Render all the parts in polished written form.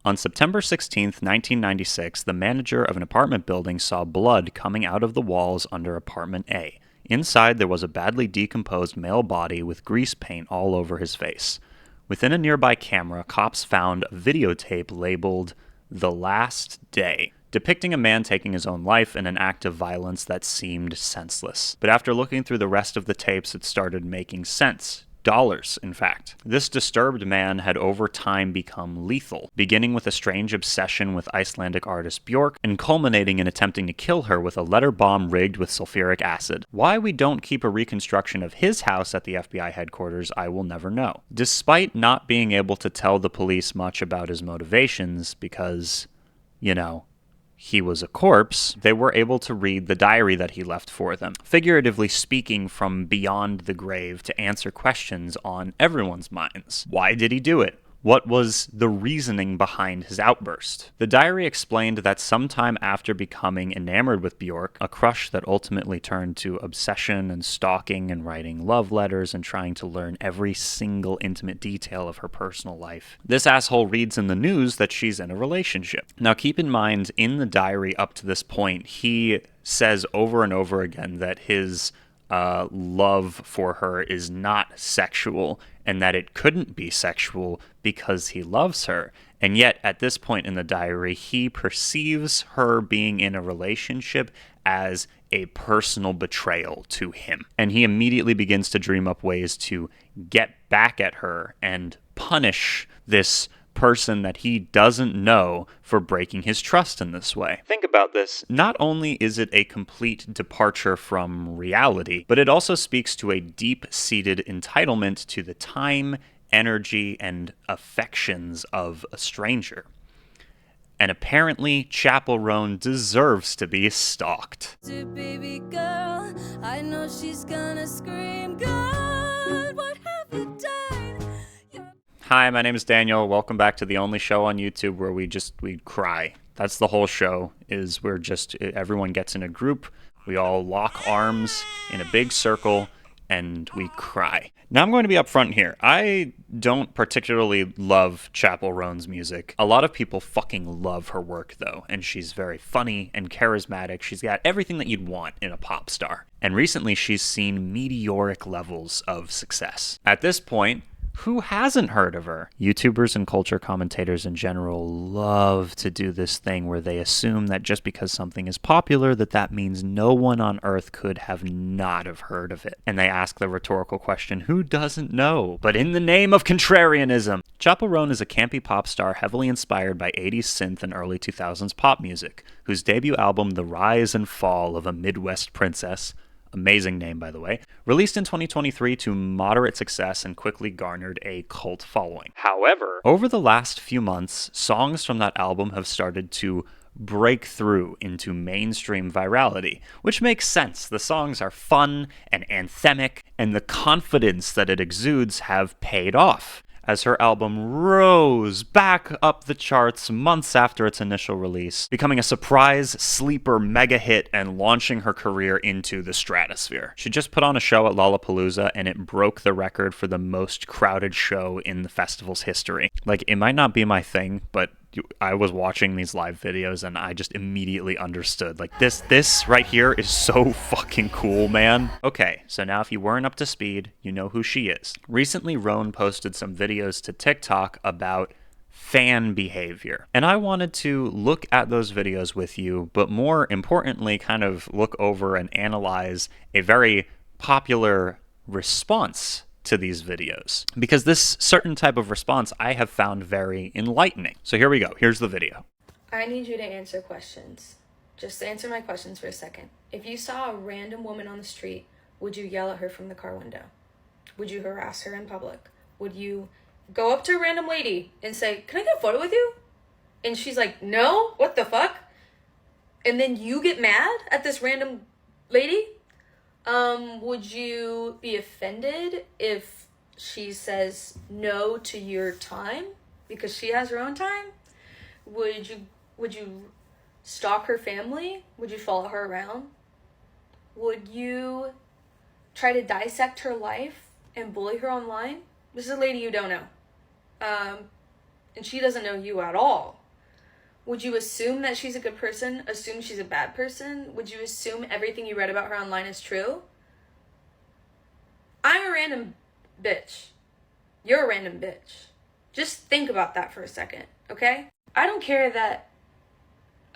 On September 16th, 1996, the manager of an apartment building saw blood coming out of the walls under apartment A. Inside, there was a badly decomposed male body with grease paint all over his face. Within a nearby camera, cops found a videotape labeled "The Last Day," depicting a man taking his own life in an act of violence that seemed senseless. But after looking through the rest of the tapes, it started making sense. Dollars, in fact. This disturbed man had over time become lethal, beginning with a strange obsession with Icelandic artist Björk and culminating in attempting to kill her with a letter bomb rigged with sulfuric acid. Why we don't keep a reconstruction of his house at the FBI headquarters, I will never know. Despite not being able to tell the police much about his motivations because, he was a corpse, they were able to read the diary that he left for them, figuratively speaking from beyond the grave to answer questions on everyone's minds. Why did he do it? What was the reasoning behind his outburst? The diary explained that sometime after becoming enamored with Björk, a crush that ultimately turned to obsession and stalking and writing love letters and trying to learn every single intimate detail of her personal life, this asshole reads in the news that she's in a relationship. Now keep in mind, in the diary up to this point, he says over and over again that his love for her is not sexual and that it couldn't be sexual because he loves her. And yet, at this point in the diary, he perceives her being in a relationship as a personal betrayal to him. And he immediately begins to dream up ways to get back at her and punish this person that he doesn't know for breaking his trust in this way. Think about this. Not only is it a complete departure from reality, but it also speaks to a deep-seated entitlement to the time, energy, and affections of a stranger. And apparently, Chappell Roan deserves to be stalked. Baby girl, I know she's gonna scream, God, what have you done? Hi, my name is Daniel. Welcome back to the only show on YouTube where we cry. That's the whole show, is everyone gets in a group, we all lock arms in a big circle, and we cry. Now I'm going to be upfront here. I don't particularly love Chappell Roan's music. A lot of people fucking love her work though, and she's very funny and charismatic. She's got everything that you'd want in a pop star. And recently she's seen meteoric levels of success. At this point, who hasn't heard of her? YouTubers and culture commentators in general love to do this thing where they assume that just because something is popular, that means no one on earth could have not have heard of it. And they ask the rhetorical question, who doesn't know? But in the name of contrarianism, Chappell Roan is a campy pop star heavily inspired by 80s synth and early 2000s pop music, whose debut album, The Rise and Fall of a Midwest Princess, amazing name, by the way, released in 2023 to moderate success and quickly garnered a cult following. However, over the last few months, songs from that album have started to break through into mainstream virality, which makes sense. The songs are fun and anthemic, and the confidence that it exudes have paid off, as her album rose back up the charts months after its initial release, becoming a surprise sleeper mega hit and launching her career into the stratosphere. She just put on a show at Lollapalooza and it broke the record for the most crowded show in the festival's history. It might not be my thing, but I was watching these live videos and I just immediately understood. This right here is so fucking cool, man. Okay, so now if you weren't up to speed, you know who she is. Recently, Roan posted some videos to TikTok about fan behavior. And I wanted to look at those videos with you, but more importantly, kind of look over and analyze a very popular response to these videos, because this certain type of response I have found very enlightening. So here we go. Here's the video. I need you to answer questions. Just answer my questions for a second. If you saw a random woman on the street, would you yell at her from the car window? Would you harass her in public? Would you go up to a random lady and say, "Can I get a photo with you?" And she's like, "No, what the fuck?" And then you get mad at this random lady? Would you be offended if she says no to your time because she has her own time? Would you stalk her family? Would you follow her around? Would you try to dissect her life and bully her online? This is a lady you don't know. and she doesn't know you at all, would you assume that she's a good person? Assume she's a bad person? Would you assume everything you read about her online is true? I'm a random bitch. You're a random bitch. Just think about that for a second, okay? I don't care that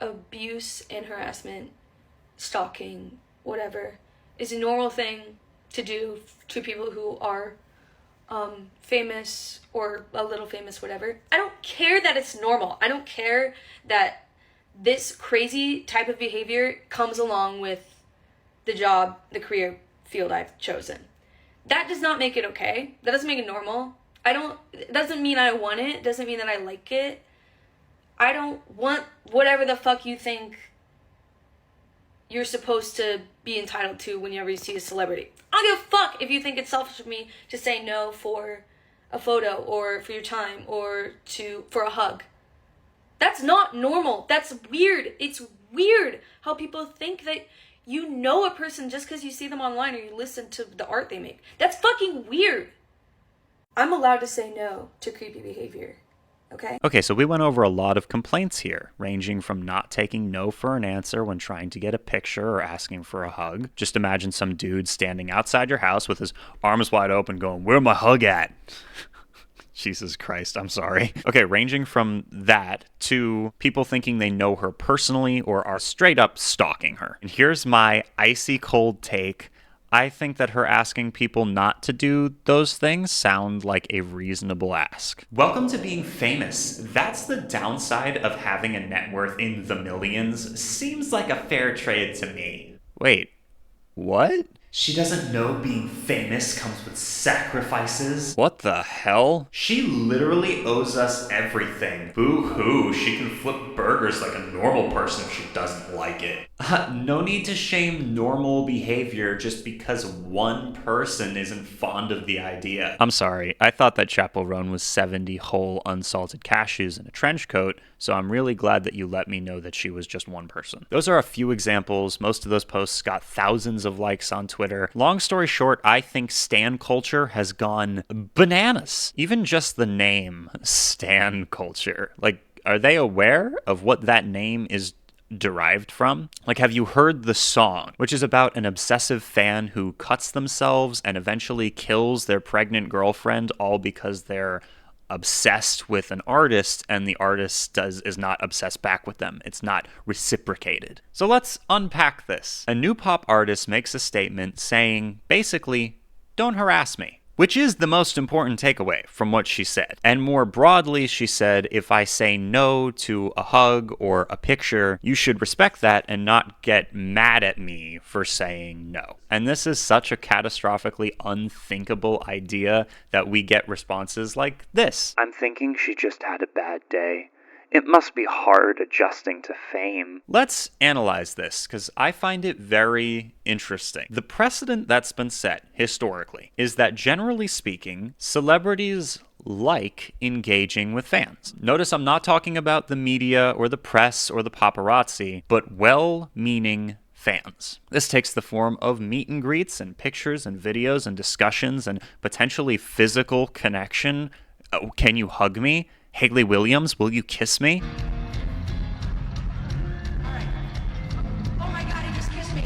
abuse and harassment, stalking, whatever, is a normal thing to do to people who are famous or a little famous, whatever. I don't care that it's normal. I don't care that this crazy type of behavior comes along with the job, the career field I've chosen. That does not make it okay. That doesn't make it normal. It doesn't mean I want it. It doesn't mean that I like it. I don't want whatever the fuck you think you're supposed to be entitled to whenever you see a celebrity. I don't give a fuck if you think it's selfish of me to say no for a photo or for your time or for a hug. That's not normal. That's weird. It's weird how people think that you know a person just because you see them online or you listen to the art they make. That's fucking weird. I'm allowed to say no to creepy behavior. Okay, so we went over a lot of complaints here, ranging from not taking no for an answer when trying to get a picture or asking for a hug. Just imagine some dude standing outside your house with his arms wide open going, "Where my hug at?" Jesus Christ, I'm sorry. Okay, ranging from that to people thinking they know her personally or are straight up stalking her. And here's my icy cold take. I think that her asking people not to do those things sound like a reasonable ask. Welcome to being famous. That's the downside of having a net worth in the millions. Seems like a fair trade to me. Wait, what? She doesn't know being famous comes with sacrifices. What the hell? She literally owes us everything. Boo-hoo, she can flip burgers like a normal person if she doesn't like it. No need to shame normal behavior just because one person isn't fond of the idea. I'm sorry, I thought that Chappell Roan was 70 whole unsalted cashews in a trench coat, so I'm really glad that you let me know that she was just one person. Those are a few examples. Most of those posts got thousands of likes on Twitter. Long story short, I think stan culture has gone bananas. Even just the name, stan culture. Like, are they aware of what that name is derived from? Like, have you heard the song, which is about an obsessive fan who cuts themselves and eventually kills their pregnant girlfriend, all because they're obsessed with an artist and the artist is not obsessed back with them. It's not reciprocated. So let's unpack this. A new pop artist makes a statement saying, basically, don't harass me. Which is the most important takeaway from what she said. And more broadly, she said, if I say no to a hug or a picture, you should respect that and not get mad at me for saying no. And this is such a catastrophically unthinkable idea that we get responses like this. I'm thinking she just had a bad day. It must be hard adjusting to fame. Let's analyze this, because I find it very interesting. The precedent that's been set, historically, is that generally speaking, celebrities like engaging with fans. Notice I'm not talking about the media or the press or the paparazzi, but well-meaning fans. This takes the form of meet and greets and pictures and videos and discussions and potentially physical connection. Oh, can you hug me? Haley Williams, will you kiss me? Alright. Oh my god, he just kissed me.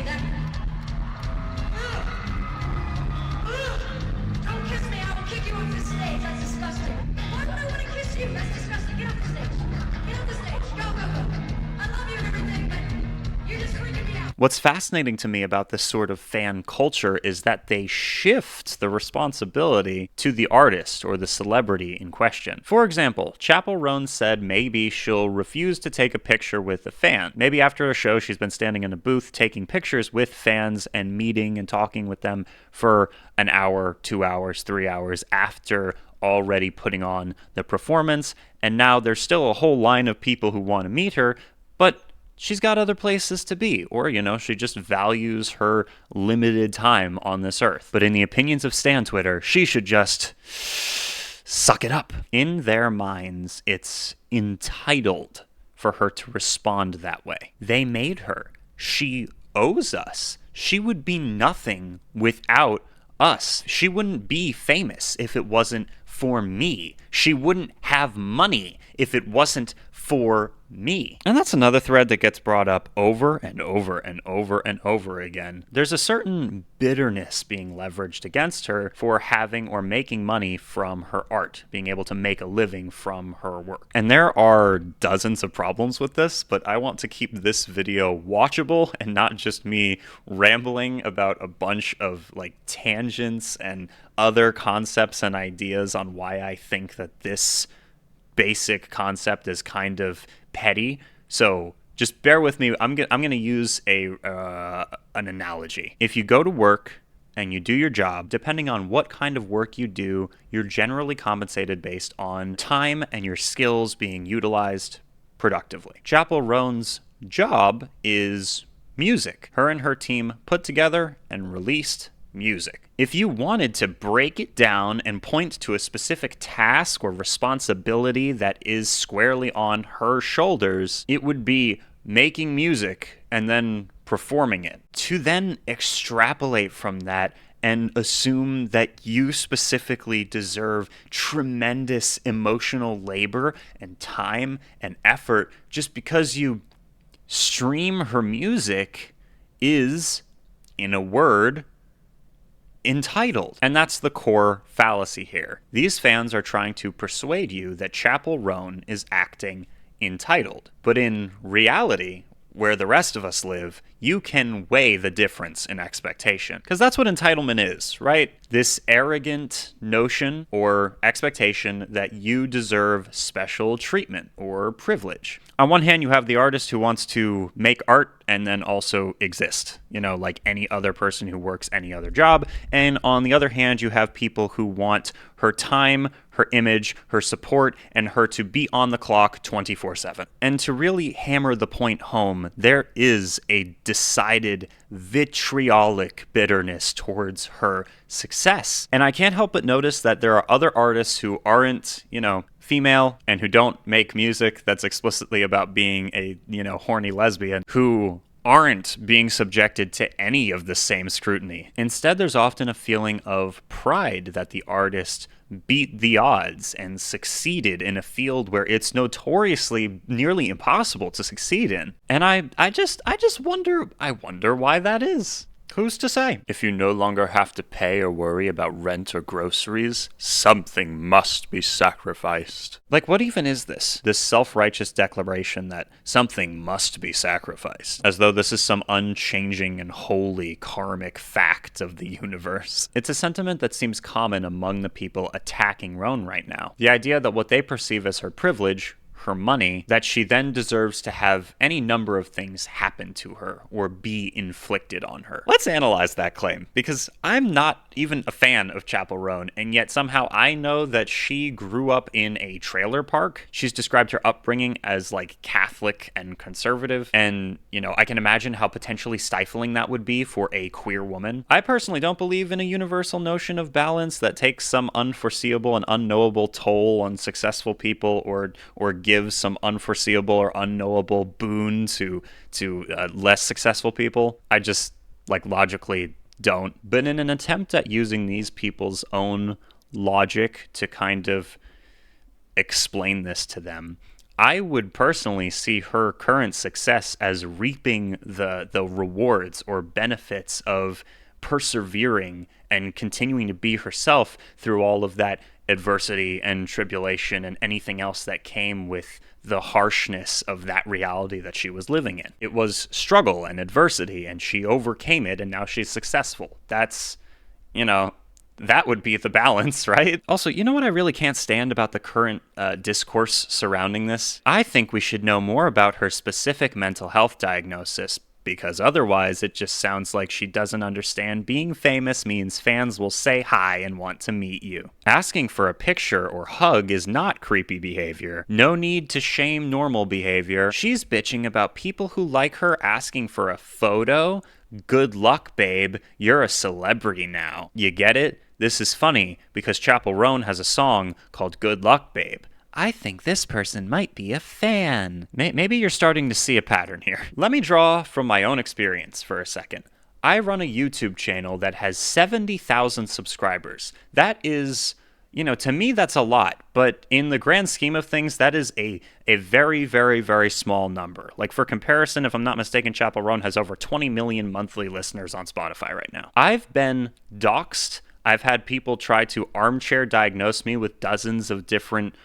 Don't kiss me, I will kick you off the stage. That's disgusting. Why would I want to kiss you? That's disgusting. Get off the stage. Get off the stage. Go, go, go. I love you and everything, but you're just freaking me out. What's fascinating to me about this sort of fan culture is that they shift the responsibility to the artist or the celebrity in question. For example, Chappell Roan said maybe she'll refuse to take a picture with a fan. Maybe after a show she's been standing in a booth taking pictures with fans and meeting and talking with them for an hour, 2 hours, 3 hours after already putting on the performance, and now there's still a whole line of people who want to meet her, but she's got other places to be, or, she just values her limited time on this earth. But in the opinions of Stan Twitter, she should just suck it up. In their minds, it's entitled for her to respond that way. They made her. She owes us. She would be nothing without us. She wouldn't be famous if it wasn't for me. She wouldn't have money if it wasn't for me. And that's another thread that gets brought up over and over and over and over again. There's a certain bitterness being leveraged against her for having or making money from her art, being able to make a living from her work. And there are dozens of problems with this, but I want to keep this video watchable and not just me rambling about a bunch of like tangents and other concepts and ideas on why I think that this basic concept is kind of petty. So just bear with me. I'm going to use an analogy. If you go to work and you do your job, depending on what kind of work you do, you're generally compensated based on time and your skills being utilized productively. Chappell Roan's job is music. Her and her team put together and released music. If you wanted to break it down and point to a specific task or responsibility that is squarely on her shoulders, it would be making music and then performing it. To then extrapolate from that and assume that you specifically deserve tremendous emotional labor and time and effort just because you stream her music is, in a word, entitled. And that's the core fallacy here. These fans are trying to persuade you that Chappell Roan is acting entitled. But in reality, where the rest of us live, you can weigh the difference in expectation. Because that's what entitlement is, right? This arrogant notion or expectation that you deserve special treatment or privilege. On one hand, you have the artist who wants to make art and then also exist, like any other person who works any other job. And on the other hand, you have people who want her time, her image, her support, and her to be on the clock 24/7. And to really hammer the point home, there is a decided vitriolic bitterness towards her success. And I can't help but notice that there are other artists who aren't, female and who don't make music that's explicitly about being a, horny lesbian, who aren't being subjected to any of the same scrutiny. Instead, there's often a feeling of pride that the artist beat the odds and succeeded in a field where it's notoriously nearly impossible to succeed in. And I just wonder why that is. Who's to say? If you no longer have to pay or worry about rent or groceries, something must be sacrificed. Like, what even is this? This self-righteous declaration that something must be sacrificed, as though this is some unchanging and holy karmic fact of the universe. It's a sentiment that seems common among the people attacking Roan right now. The idea that what they perceive as her privilege, her money, that she then deserves to have any number of things happen to her or be inflicted on her. Let's analyze that claim, because I'm not even a fan of Chappell Roan, and yet somehow I know that she grew up in a trailer park. She's described her upbringing as like Catholic and conservative, and I can imagine how potentially stifling that would be for a queer woman. I personally don't believe in a universal notion of balance that takes some unforeseeable and unknowable toll on successful people or gives some unforeseeable or unknowable boon to less successful people. I just logically don't. But in an attempt at using these people's own logic to kind of explain this to them, I would personally see her current success as reaping the rewards or benefits of persevering and continuing to be herself through all of that adversity and tribulation and anything else that came with the harshness of that reality that she was living in. It was struggle and adversity, and she overcame it, and now she's successful. That's, that would be the balance, right? Also, you know what I really can't stand about the current discourse surrounding this? I think we should know more about her specific mental health diagnosis, because otherwise it just sounds like she doesn't understand being famous means fans will say hi and want to meet you. Asking for a picture or hug is not creepy behavior. No need to shame normal behavior. She's bitching about people who like her asking for a photo. Good luck, babe. You're a celebrity now. You get it? This is funny because Chappell Roan has a song called Good Luck, Babe. I think this person might be a fan. Maybe you're starting to see a pattern here. Let me draw from my own experience for a second. I run a YouTube channel that has 70,000 subscribers. That is, to me, that's a lot. But in the grand scheme of things, that is a very, very, very small number. Like, for comparison, if I'm not mistaken, Chappell Roan has over 20 million monthly listeners on Spotify right now. I've been doxxed. I've had people try to armchair diagnose me with dozens of different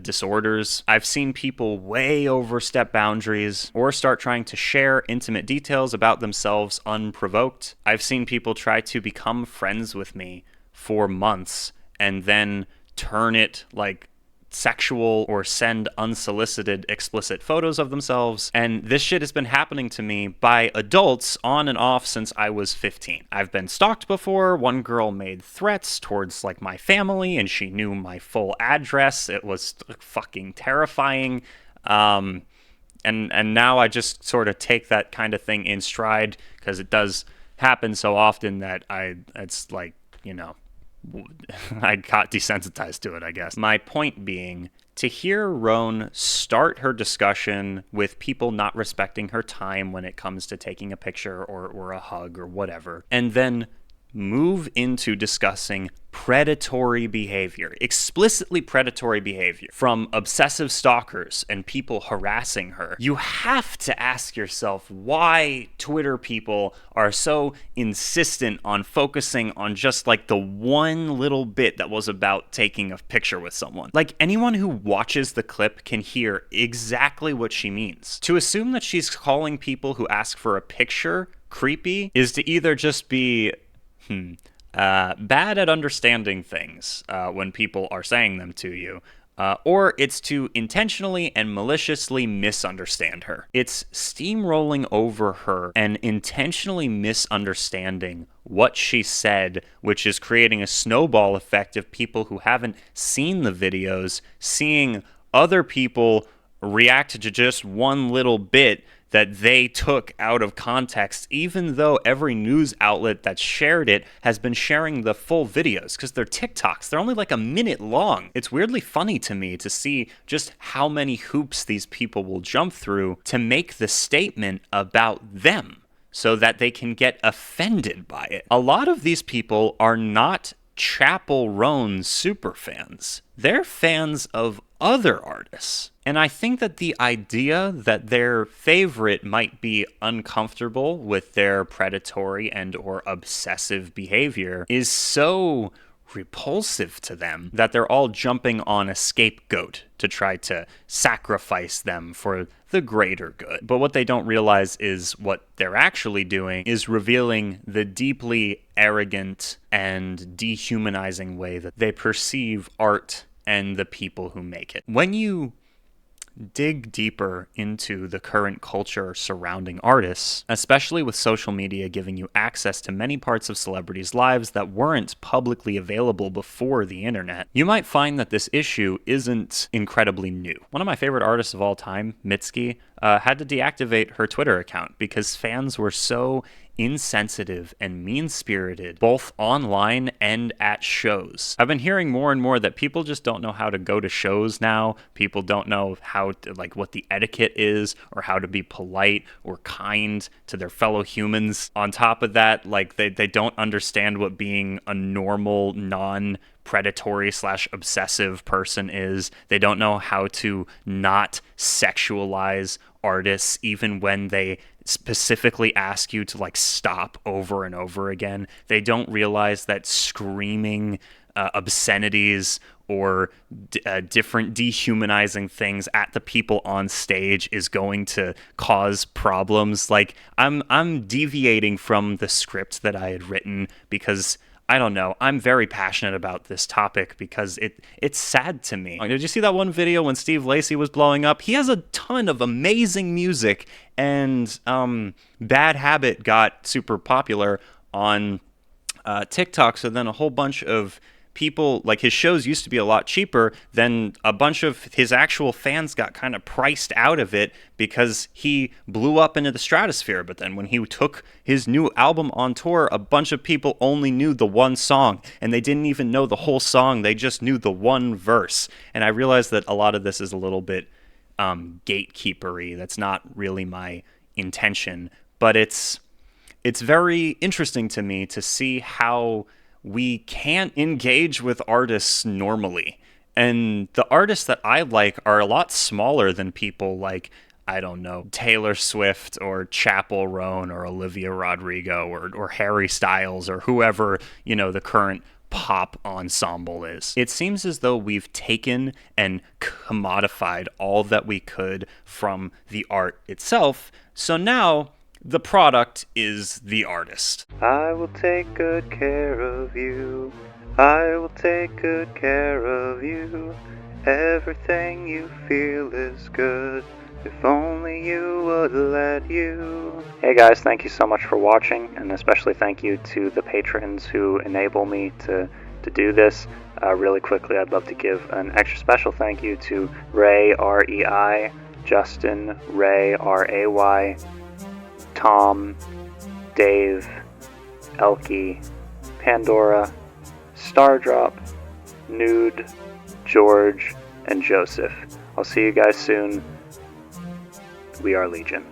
disorders. I've seen people way overstep boundaries or start trying to share intimate details about themselves unprovoked. I've seen people try to become friends with me for months and then turn it like sexual or send unsolicited explicit photos of themselves. And this shit has been happening to me by adults on and off since I was 15. I've been stalked before. One girl made threats towards like my family and she knew my full address. It was fucking terrifying. And now I just sort of take that kind of thing in stride because it does happen so often that it's like, I got desensitized to it, I guess. My point being, to hear Roan start her discussion with people not respecting her time when it comes to taking a picture or a hug or whatever, and then move into discussing predatory behavior, explicitly predatory behavior from obsessive stalkers and people harassing her, you have to ask yourself why Twitter people are so insistent on focusing on just like the one little bit that was about taking a picture with someone. Like, anyone who watches the clip can hear exactly what she means. To assume that she's calling people who ask for a picture creepy is to either just be bad at understanding things when people are saying them to you, or it's to intentionally and maliciously misunderstand her. It's steamrolling over her and intentionally misunderstanding what she said, which is creating a snowball effect of people who haven't seen the videos, seeing other people react to just one little bit that they took out of context, even though every news outlet that shared it has been sharing the full videos, because they're TikToks. They're only like a minute long. It's weirdly funny to me to see just how many hoops these people will jump through to make the statement about them so that they can get offended by it. A lot of these people are not Chappell Roan superfans. They're fans of other artists. And I think that the idea that their favorite might be uncomfortable with their predatory and or obsessive behavior is so repulsive to them that they're all jumping on a scapegoat to try to sacrifice them for the greater good. But what they don't realize is what they're actually doing is revealing the deeply arrogant and dehumanizing way that they perceive art and the people who make it. When you dig deeper into the current culture surrounding artists, especially with social media giving you access to many parts of celebrities' lives that weren't publicly available before the internet, you might find that this issue isn't incredibly new. One of my favorite artists of all time, Mitski, had to deactivate her Twitter account because fans were so insensitive and mean-spirited, both online and at shows. I've been hearing more and more that people just don't know how to go to shows now. People don't know how to, like, what the etiquette is or how to be polite or kind to their fellow humans. On top of that, like, they don't understand what being a normal, non-predatory / obsessive person is. They don't know how to not sexualize artists even when they specifically ask you to like stop over and over again. They don't realize that screaming obscenities or different dehumanizing things at the people on stage is going to cause problems. Like, I'm deviating from the script that I had written because I don't know. I'm very passionate about this topic because it's sad to me. Did you see that one video when Steve Lacy was blowing up? He has a ton of amazing music, and Bad Habit got super popular on TikTok, so then a whole bunch of people, like, his shows used to be a lot cheaper, then a bunch of his actual fans got kind of priced out of it because he blew up into the stratosphere. But then when he took his new album on tour, a bunch of people only knew the one song, and they didn't even know the whole song. They just knew the one verse. And I realized that a lot of this is a little bit gatekeepery. That's not really my intention, but it's it's very interesting to me to see how we can't engage with artists normally. And the artists that I like are a lot smaller than people like, I don't know, Taylor Swift or Chappell Roan or Olivia Rodrigo or Harry Styles or whoever, the current pop ensemble is. It seems as though we've taken and commodified all that we could from the art itself. So now the product is the artist. I will take good care of you. I will take good care of you. Everything you feel is good. If only you would let you. Hey guys, thank you so much for watching, and especially thank you to the patrons who enable me to do this. Really quickly, I'd love to give an extra special thank you to Ray, R-E-I, Justin, Ray, R-A-Y, Tom, Dave, Elkie, Pandora, Stardrop, Nude, George, and Joseph. I'll see you guys soon. We are Legion.